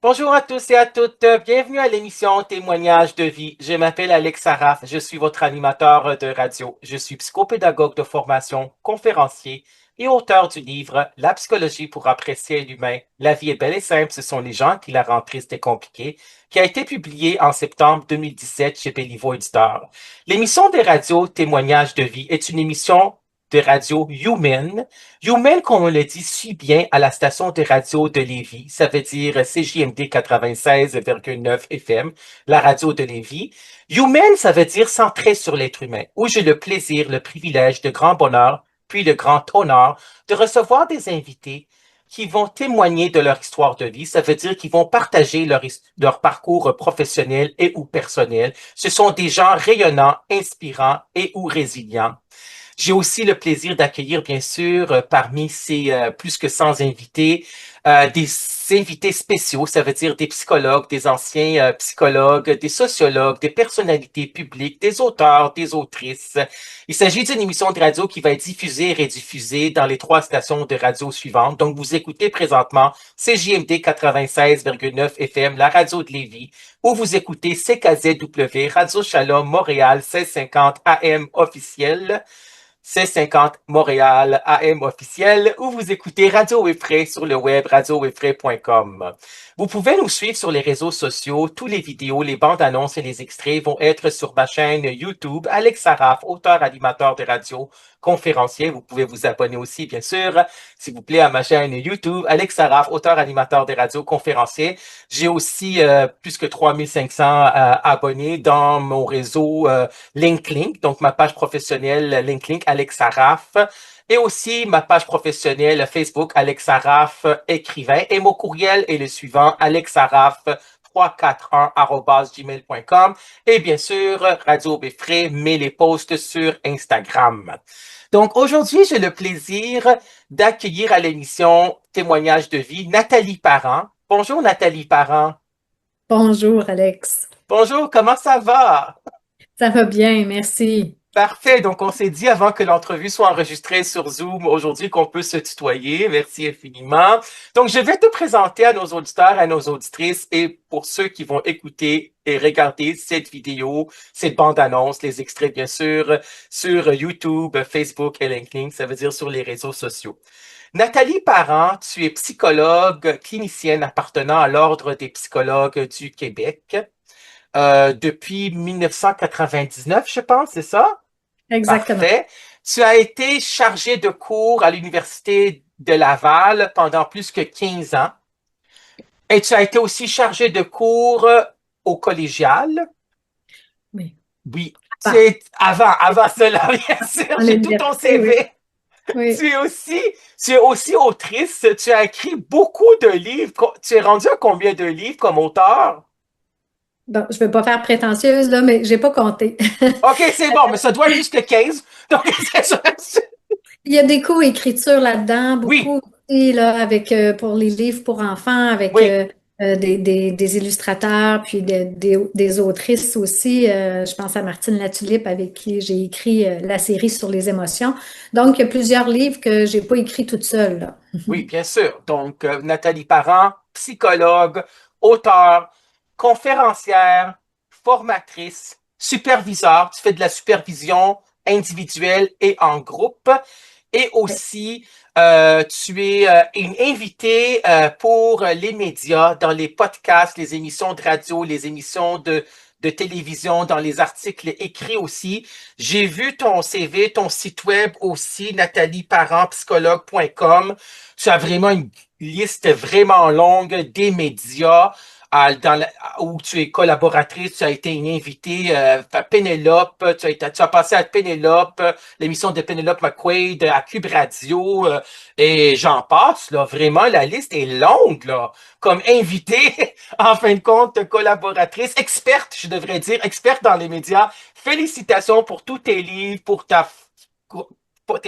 Bonjour à tous et à toutes, bienvenue à l'émission Témoignages de vie. Je m'appelle Alex Saraf, je suis votre animateur de radio. Je suis psychopédagogue de formation, conférencier et auteur du livre La psychologie pour apprécier l'humain. La vie est belle et simple, ce sont les gens qui la rendent triste et compliquée, qui a été publié en septembre 2017 chez Béliveau Éditeur. L'émission des radios Témoignages de vie est une émission de radio humaine. Humaine, comme on le dit si bien à la station de radio de Lévis, ça veut dire CJMD 96,9 FM, la radio de Lévis. Humaine, ça veut dire centré sur l'être humain, où j'ai le plaisir, le privilège, le grand bonheur, puis le grand honneur de recevoir des invités qui vont témoigner de leur histoire de vie. Ça veut dire qu'ils vont partager leur parcours professionnel et ou personnel. Ce sont des gens rayonnants, inspirants et ou résilients. J'ai aussi le plaisir d'accueillir, bien sûr, parmi ces plus que 100 invités, des invités spéciaux, ça veut dire des psychologues, des anciens psychologues, des sociologues, des personnalités publiques, des auteurs, des autrices. Il s'agit d'une émission de radio qui va être diffusée et rediffusée dans les 3 stations de radio suivantes. Donc, vous écoutez présentement CJMD 96,9 FM, la radio de Lévis, ou vous écoutez CKZW, Radio Shalom, Montréal, 1650 AM officiel. C50 Montréal AM officiel ou vous écoutez Radio Wefray sur le web radiowefray.com. Vous pouvez nous suivre sur les réseaux sociaux. Tous les vidéos, les bandes annonces et les extraits vont être sur ma chaîne YouTube. Alex Saraf, auteur, animateur de radio, conférencier. Vous pouvez vous abonner aussi, bien sûr, s'il vous plaît, à ma chaîne YouTube. Alex Saraf, auteur, animateur de radio, conférencier. J'ai aussi plus que 3500 abonnés dans mon réseau LinkedIn, donc ma page professionnelle LinkedIn, Alex Saraf, et aussi ma page professionnelle Facebook, Alex Saraf, écrivain, et mon courriel est le suivant, alexsaraf341@gmail.com, et bien sûr, Radio Beffrey met les posts sur Instagram. Donc aujourd'hui, j'ai le plaisir d'accueillir à l'émission Témoignages de vie Nathalie Parent. Bonjour Nathalie Parent. Bonjour Alex. Bonjour, comment ça va? Ça va bien, merci. Parfait. Donc, on s'est dit avant que l'entrevue soit enregistrée sur Zoom aujourd'hui qu'on peut se tutoyer. Merci infiniment. Donc, je vais te présenter à nos auditeurs, à nos auditrices et pour ceux qui vont écouter et regarder cette vidéo, cette bande-annonce, les extraits, bien sûr, sur YouTube, Facebook et LinkedIn, ça veut dire sur les réseaux sociaux. Nathalie Parent, tu es psychologue clinicienne appartenant à l'Ordre des psychologues du Québec depuis 1999, je pense, c'est ça? Exactement. Parfait. Tu as été chargé de cours à l'Université de Laval pendant plus que 15 ans et tu as été aussi chargé de cours au collégial. Oui. Oui, tu Ah, es avant cela, bien sûr, à j'ai tout ton l'université, oui. CV. Oui. Tu es aussi autrice, tu as écrit beaucoup de livres. Tu es rendu à combien de livres comme auteur? Bon, je ne vais pas faire prétentieuse, là, mais j'ai pas compté. OK, c'est bon, mais ça doit être plus que 15. Donc, c'est ça. Il y a des co-écritures là-dedans, Oui, beaucoup aussi, là, avec pour les livres pour enfants, avec oui. des illustrateurs, puis des autrices aussi. Je pense à Martine Latulippe, avec qui j'ai écrit la série sur les émotions. Donc, il y a plusieurs livres que j'ai pas écrits toute seule, là. Oui, bien sûr. Donc, Nathalie Parent, psychologue, auteure, conférencière, formatrice, superviseur. Tu fais de la supervision individuelle et en groupe. Et aussi, tu es une invitée pour les médias, dans les podcasts, les émissions de radio, les émissions de télévision, dans les articles écrits aussi. J'ai vu ton CV, ton site web aussi, natalieparentpsychologue.com. Tu as vraiment une liste vraiment longue des médias où tu es collaboratrice, tu as été une invitée à Pénélope, tu as passé à Pénélope, l'émission de Pénélope McQuaid à Cube Radio, et j'en passe, là. Vraiment, la liste est longue, là. Comme invitée, en fin de compte, collaboratrice, experte, je devrais dire, experte dans les médias. Félicitations pour tous tes livres, pour tes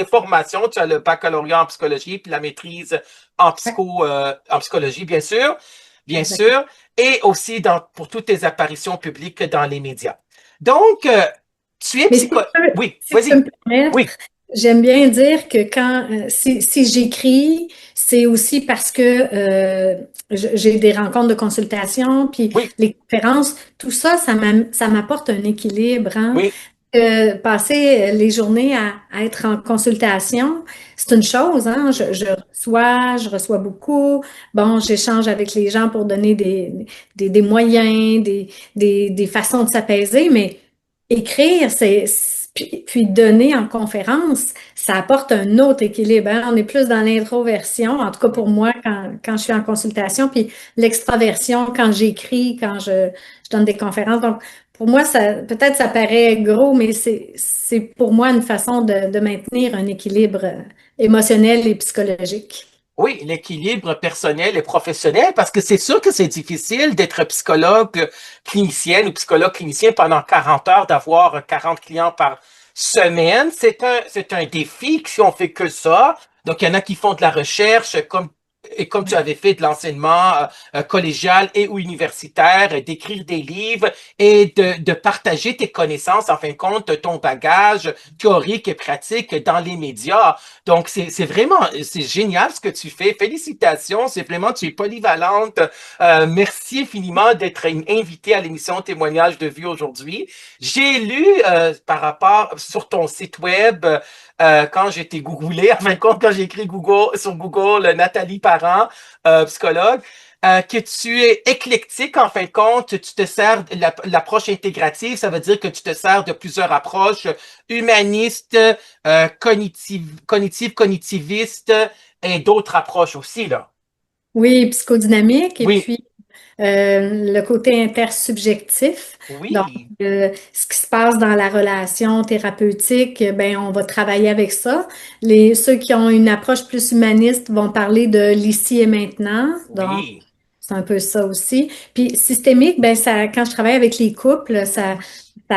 formations. Tu as le baccalauréat en psychologie, puis la maîtrise Ouais, en psychologie, bien exactement. sûr, et aussi pour toutes tes apparitions publiques dans les médias. Donc, tu es Mais si psycho... tu peux, Oui, si tu peux vas-y. me permettre, Oui. J'aime bien dire que si j'écris, c'est aussi parce que j'ai des rencontres de consultation, puis Oui, les conférences, tout ça, ça m'apporte un équilibre, hein. oui, Passer les journées à être en consultation, c'est une chose, hein. Je reçois beaucoup. Bon, j'échange avec les gens pour donner des moyens, des façons de s'apaiser, mais écrire, puis donner en conférence, ça apporte un autre équilibre, hein. On est plus dans l'introversion, en tout cas pour oui. moi, quand je suis en consultation, puis l'extraversion quand j'écris, je donne des conférences. Donc, pour moi, peut-être ça paraît gros, mais c'est pour moi une façon de maintenir un équilibre émotionnel et psychologique. Oui, l'équilibre personnel et professionnel, parce que c'est sûr que c'est difficile d'être psychologue clinicienne ou psychologue clinicien pendant 40 heures, d'avoir 40 clients par semaine. C'est un défi si on fait que ça. Donc, il y en a qui font de la recherche, comme tu avais fait de l'enseignement collégial et ou universitaire, d'écrire des livres et de partager tes connaissances, en fin de compte, ton bagage théorique et pratique dans les médias. Donc, c'est génial ce que tu fais. Félicitations. C'est vraiment, tu es polyvalente. Merci infiniment d'être invitée à l'émission Témoignages de vie aujourd'hui. J'ai lu par rapport sur ton site web, quand j'ai été googlé, en fin de compte, quand j'ai écrit Google, sur Google, Nathalie Parent, psychologue, que tu es éclectique, en fin de compte, tu te sers de l'approche intégrative, ça veut dire que tu te sers de plusieurs approches humanistes, cognitivistes et d'autres approches aussi, là. Oui, psychodynamique et Oui, puis le côté intersubjectif. Donc, oui, ce qui se passe dans la relation thérapeutique, ben, on va travailler avec ça. Ceux qui ont une approche plus humaniste vont parler de l'ici et maintenant. Donc, oui, c'est un peu ça aussi. Puis systémique, ben ça, quand je travaille avec les couples, ça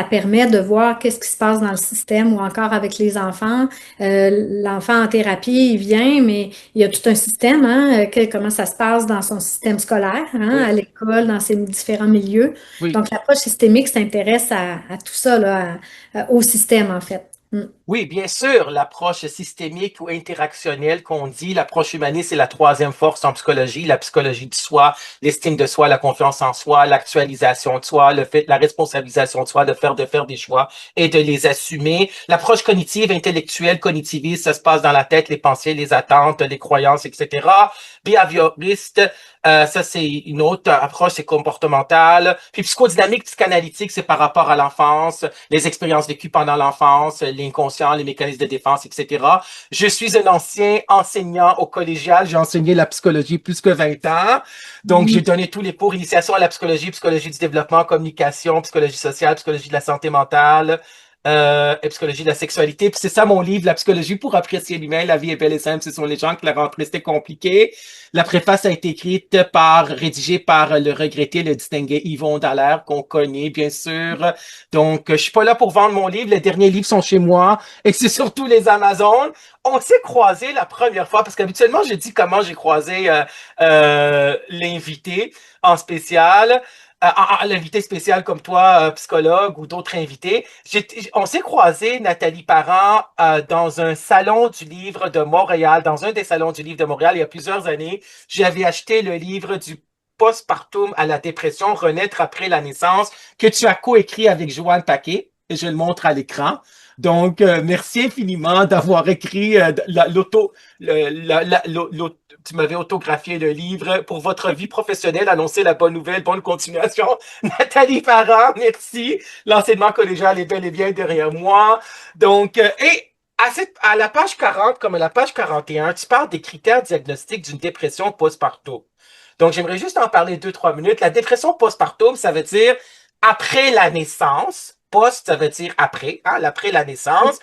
permet de voir qu'est-ce qui se passe dans le système ou encore avec les enfants. L'enfant en thérapie, il vient, mais il y a tout un système, hein, comment ça se passe dans son système scolaire, hein, à oui, l'école, dans ses différents milieux. oui. Donc l'approche systémique s'intéresse à tout ça, là, au système en fait. Mm. Oui, bien sûr, l'approche systémique ou interactionnelle qu'on dit, l'approche humaniste, c'est la troisième force en psychologie, la psychologie du soi, l'estime de soi, la confiance en soi, l'actualisation de soi, le fait, la responsabilisation de soi, de faire des choix et de les assumer. L'approche cognitive, intellectuelle, cognitiviste, ça se passe dans la tête, les pensées, les attentes, les croyances, etc. Behavioriste, ça c'est une autre approche, c'est comportementale. Puis psychodynamique, psychanalytique, c'est par rapport à l'enfance, les expériences vécues pendant l'enfance, l'inconscient, les mécanismes de défense, etc. Je suis un ancien enseignant au collégial. J'ai enseigné la psychologie plus que 20 ans. Donc, j'ai Oui. donné tous les cours, initiation à la psychologie, psychologie du développement, communication, psychologie sociale, psychologie de la santé mentale, et psychologie de la sexualité. Puis c'est ça mon livre, La psychologie pour apprécier l'humain. La vie est belle et simple. Ce sont les gens qui la rendent rester compliquée. La préface a été écrite rédigée par le regretté, le distingué Yvon Dallaire, qu'on connaît, bien sûr. Donc, je suis pas là pour vendre mon livre. Les derniers livres sont chez moi et c'est surtout les Amazones. On s'est croisés la première fois parce qu'habituellement, je dis comment j'ai croisé l'invité en spécial. L'invité spécial comme toi, psychologue ou d'autres invités. On s'est croisés, Nathalie Parent, dans un salon du livre de Montréal, dans un des salons du livre de Montréal, il y a plusieurs années. J'avais acheté le livre du postpartum à la dépression, renaître après la naissance, que tu as coécrit avec Joanne Paquet, et je le montre à l'écran. Donc, merci infiniment d'avoir écrit l'auto, tu m'avais autographié le livre pour votre vie professionnelle, annoncer la bonne nouvelle, bonne continuation. Nathalie Parent, merci. L'enseignement collégial est bel et bien derrière moi. Donc, et à la page 40, comme à la page 41, tu parles des critères diagnostiques d'une dépression postpartum. Donc, j'aimerais juste en parler 2, 3 minutes. La dépression postpartum, ça veut dire après la naissance. Post, ça veut dire après, hein, après la naissance.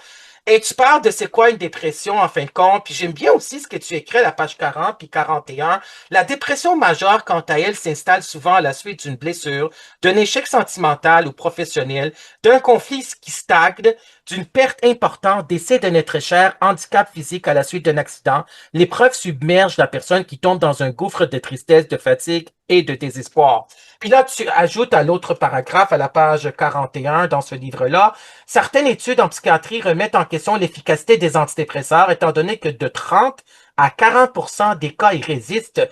Et tu parles de c'est quoi une dépression en fin de compte. Puis j'aime bien aussi ce que tu écris à la page 40 puis 41. La dépression majeure, quant à elle, s'installe souvent à la suite d'une blessure, d'un échec sentimental ou professionnel, d'un conflit qui stagne, d'une perte importante, décès d'un être cher, handicap physique à la suite d'un accident. L'épreuve submerge la personne qui tombe dans un gouffre de tristesse, de fatigue et de désespoir. Puis là, tu ajoutes à l'autre paragraphe, à la page 41 dans ce livre-là, certaines études en psychiatrie remettent en question l'efficacité des antidépresseurs, étant donné que de 30 à 40% des cas y résistent,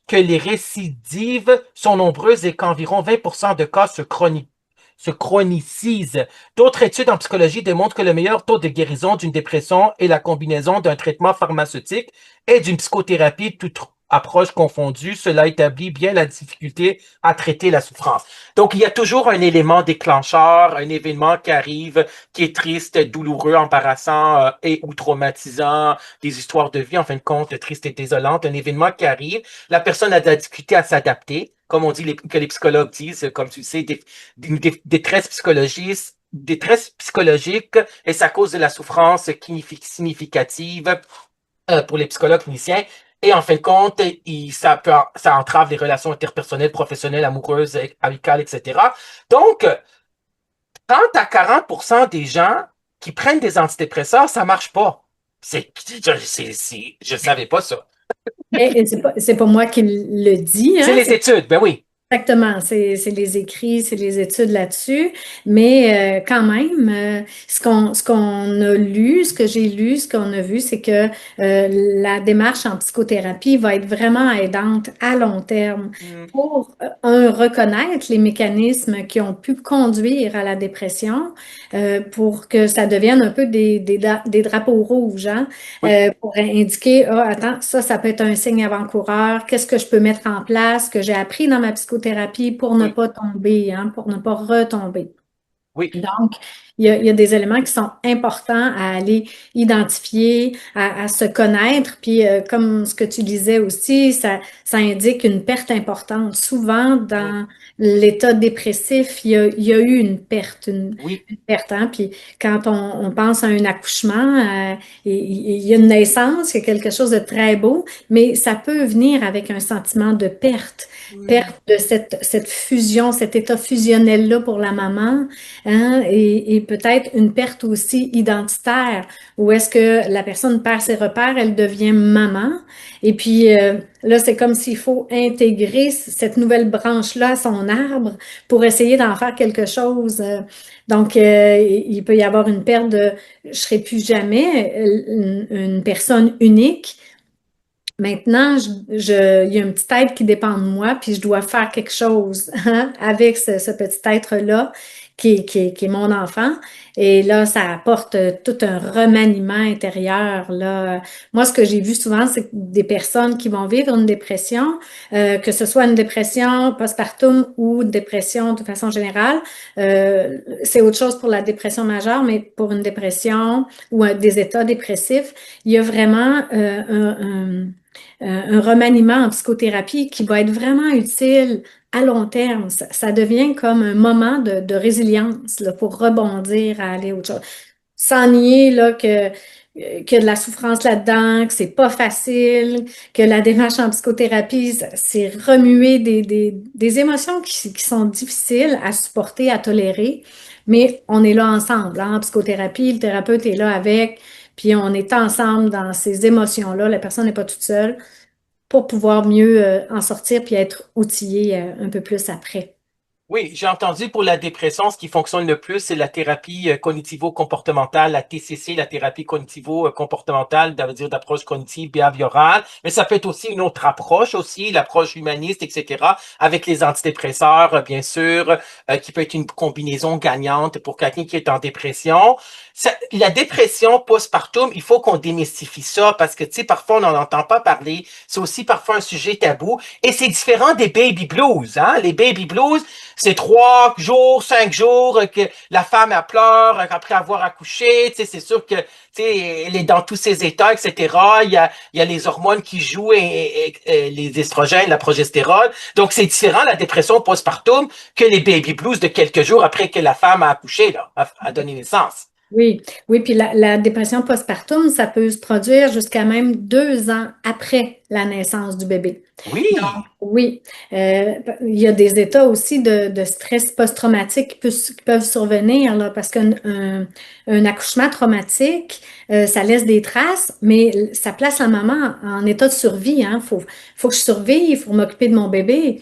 que les récidives sont nombreuses et qu'environ 20% de cas se chronicisent. D'autres études en psychologie démontrent que le meilleur taux de guérison d'une dépression est la combinaison d'un traitement pharmaceutique et d'une psychothérapie, toute approche confondue. Cela établit bien la difficulté à traiter la souffrance. Donc, il y a toujours un élément déclencheur, un événement qui arrive, qui est triste, douloureux, embarrassant et ou traumatisant, des histoires de vie, en fin de compte, tristes et désolantes, un événement qui arrive. La personne a de la difficulté à s'adapter, comme on dit, que les psychologues disent, comme tu sais, une détresse psychologique, et c'est à cause de la souffrance significative pour les psychologues cliniciens. Et en fin de compte, ça entrave les relations interpersonnelles, professionnelles, amoureuses, amicales, etc. Donc, 30 à 40% des gens qui prennent des antidépresseurs, ça marche pas. Je savais pas ça. Mais c'est pas moi qui le dis, C'est hein, les études, ben oui. exactement, c'est les écrits, c'est les études là-dessus, mais quand même, ce qu'on a lu, ce que j'ai lu, ce qu'on a vu, c'est que la démarche en psychothérapie va être vraiment aidante à long terme Mm, pour, reconnaître les mécanismes qui ont pu conduire à la dépression, pour que ça devienne un peu des drapeaux rouges, hein, oui, pour indiquer, ah, attends, ça peut être un signe avant-coureur, qu'est-ce que je peux mettre en place, que j'ai appris dans ma psychothérapie pour ne oui, pas tomber, hein, pour ne pas retomber. oui, Donc, il y a des éléments qui sont importants à aller identifier, à se connaître. Puis, comme ce que tu disais aussi, ça indique une perte importante. Souvent, mm, dans l'état dépressif, il y a eu oui, une perte. Hein. Puis, quand on pense à un accouchement, il y a une naissance, il y a quelque chose de très beau, mais ça peut venir avec un sentiment de perte, mm, perte de cette fusion, cet état fusionnel-là pour la maman, hein, et peut-être une perte aussi identitaire, où est-ce que la personne perd ses repères, elle devient maman, et puis là, c'est comme s'il faut intégrer cette nouvelle branche-là à son arbre pour essayer d'en faire quelque chose. Donc, il peut y avoir une perte de je serai plus jamais une personne unique. Maintenant, il y a une petite être qui dépend de moi, puis je dois faire quelque chose, hein, avec ce petit être-là qui est mon enfant. Et là, ça apporte tout un remaniement intérieur, là. Moi, ce que j'ai vu souvent, c'est des personnes qui vont vivre une dépression, que ce soit une dépression postpartum ou une dépression de façon générale. C'est autre chose pour la dépression majeure, mais pour une dépression ou des états dépressifs, il y a vraiment un remaniement en psychothérapie qui va être vraiment utile à long terme. Ça devient comme un moment de résilience là, pour rebondir à aller autre chose. Sans nier là, que de la souffrance là-dedans, que c'est pas facile, que la démarche en psychothérapie, c'est remuer des émotions qui sont difficiles à supporter, à tolérer, mais on est là ensemble, hein, en psychothérapie, le thérapeute est là avec, puis on est ensemble dans ces émotions-là, la personne n'est pas toute seule pour pouvoir mieux en sortir puis être outillé un peu plus après. oui, j'ai entendu pour la dépression, ce qui fonctionne le plus, c'est la thérapie cognitivo-comportementale, la TCC, la thérapie cognitivo-comportementale, ça veut dire d'approche cognitive behaviorale. Mais ça peut être aussi une autre approche aussi, l'approche humaniste, etc., avec les antidépresseurs, bien sûr, qui peut être une combinaison gagnante pour quelqu'un qui est en dépression. La dépression postpartum, il faut qu'on démystifie ça parce que, tu sais, parfois on n'en entend pas parler. C'est aussi parfois un sujet tabou. Et c'est différent des baby blues, hein. Les baby blues, c'est 3 jours, 5 jours que la femme elle pleure après avoir accouché. Tu sais, c'est sûr que tu sais, elle est dans tous ses états, etc. Il y a les hormones qui jouent et les estrogènes, la progestérone. Donc c'est différent la dépression postpartum que les baby blues de quelques jours après que la femme a accouché là, a donné naissance. Oui, oui, puis la dépression postpartum, ça peut se produire jusqu'à même 2 ans après la naissance du bébé. Donc, Oui. oui, il y a des états aussi de stress post-traumatique qui peuvent survenir, là, parce qu'un accouchement traumatique, ça laisse des traces, mais ça place la maman en état de survie, hein. Faut que je survive, il faut m'occuper de mon bébé.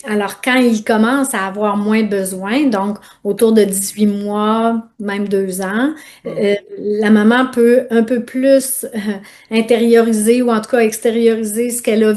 Alors, quand il commence à avoir moins besoin, donc autour de 18 mois, même 2 ans, la maman peut un peu plus intérioriser ou en tout cas extérioriser ce qu'elle a